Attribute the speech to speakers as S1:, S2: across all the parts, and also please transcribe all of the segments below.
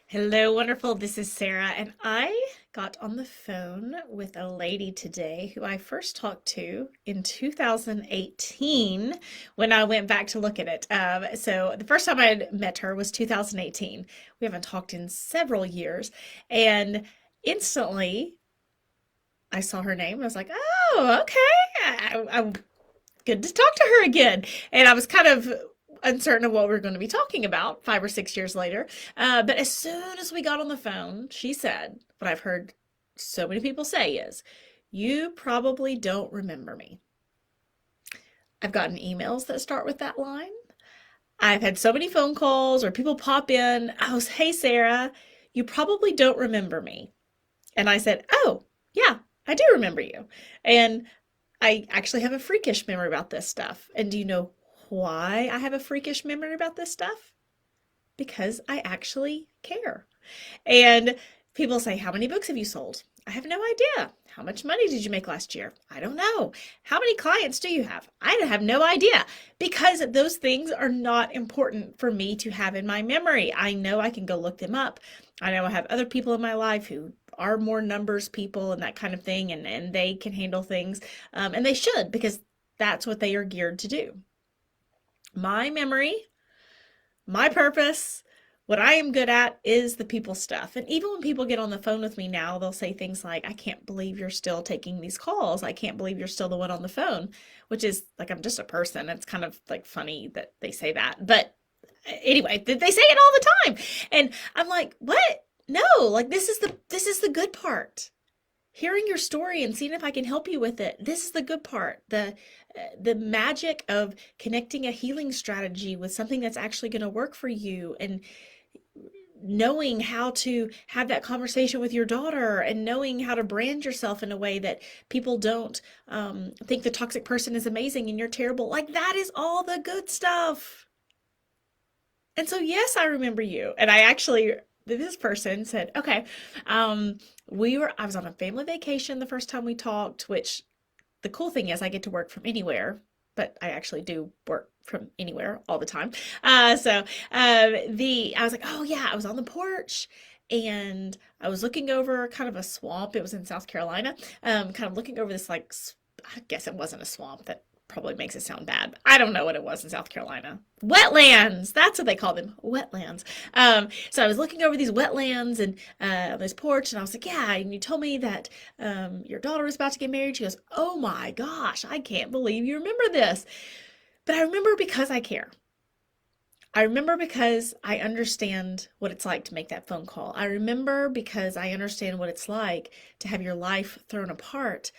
S1: Hello, wonderful. This is Sarah, and I got on the phone with a lady today who I first talked to in 2018 when I went back to look at it. So the first time I had met her was 2018. We haven't talked in several years, and instantly I saw her name and I was like, "Oh, okay. I'm good to talk to her again." And I was kind of uncertain of what we were going to be talking about 5 or 6 years later. But as soon as we got on the phone, she said, what I've heard so many people say is, "You probably don't remember me." I've gotten emails that start with that line. I've had so many phone calls or people pop in. "Oh, hey, Sarah, you probably don't remember me." And I said, "Oh, yeah, I do remember you." And I actually have a freakish memory about this stuff. And do you know why I have a freakish memory about this stuff? Because I actually care. And people say, "How many books have you sold?" I have no idea. "How much money did you make last year?" I don't know. "How many clients do you have?" I have no idea, because those things are not important for me to have in my memory. I know I can go look them up. I know I have other people in my life who are more numbers people and that kind of thing, and they can handle things, and they should, because that's what they are geared to do. My memory, my purpose, what I am good at is the people stuff. And even when people get on the phone with me now, they'll say things like, "I can't believe you're still taking these calls. I can't believe you're still the one on the phone," which is like, I'm just a person. It's kind of like funny that they say that. But anyway, they say it all the time. And I'm like, "What? No, like this is the good part. Hearing your story and seeing if I can help you with it. This is the good part. The magic of connecting a healing strategy with something that's actually going to work for you, and knowing how to have that conversation with your daughter, and knowing how to brand yourself in a way that people don't think the toxic person is amazing and you're terrible. Like, that is all the good stuff." And so, yes, I remember you. And I actually, this person said, "Okay, um, I was on a family vacation the first time we talked," which, the cool thing is I get to work from anywhere, but I actually do work from anywhere all the time. I was like, "Oh yeah," I was on the porch and I was looking over kind of a swamp. It was in South Carolina. Kind of looking over this, like, I guess it wasn't a swamp. That probably makes it sound bad. I don't know what it was in South Carolina. Wetlands. That's what they call them. Wetlands. So I was looking over these wetlands and on this porch, and I was like, "Yeah." And you told me that your daughter was about to get married. She goes, "Oh my gosh, I can't believe you remember this." But I remember because I care. I remember because I understand what it's like to make that phone call. I remember because I understand what it's like to have your life thrown apart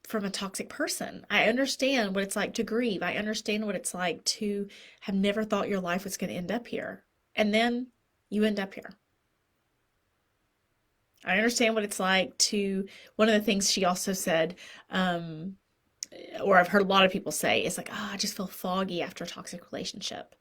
S1: from a toxic person. I understand what it's like to grieve. I understand what it's like to have never thought your life was going to end up here. And then you end up here. I understand what it's like to, one of the things she also said, or I've heard a lot of people say, is like, "Oh, I just feel foggy after a toxic relationship.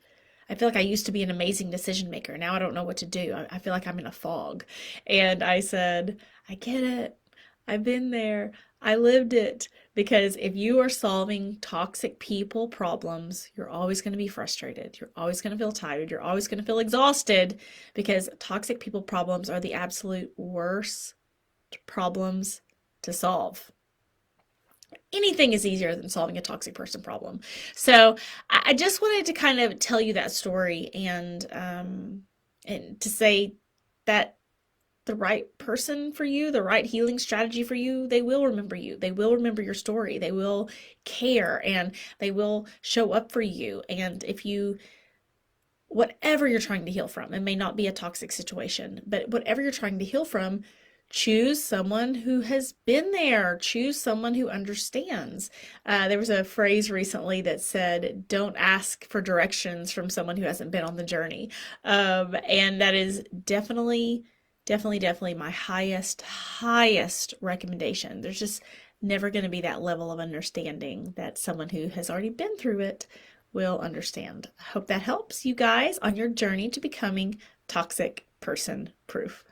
S1: I feel like I used to be an amazing decision maker. Now I don't know what to do. I feel like I'm in a fog." And I said, "I get it. I've been there. I lived it." Because if you are solving toxic people problems, you're always going to be frustrated. You're always going to feel tired. You're always going to feel exhausted, because toxic people problems are the absolute worst problems to solve. Anything is easier than solving a toxic person problem. So I just wanted to kind of tell you that story, and to say that the right person for you, the right healing strategy for you, they will remember you. They will remember your story. They will care, and they will show up for you. And if you, whatever you're trying to heal from, it may not be a toxic situation, but whatever you're trying to heal from, choose someone who has been there. Choose someone who understands. There was a phrase recently that said, "Don't ask for directions from someone who hasn't been on the journey." And that is definitely, definitely, definitely my highest recommendation. There's just never going to be that level of understanding that someone who has already been through it will understand. I hope that helps you guys on your journey to becoming toxic person proof.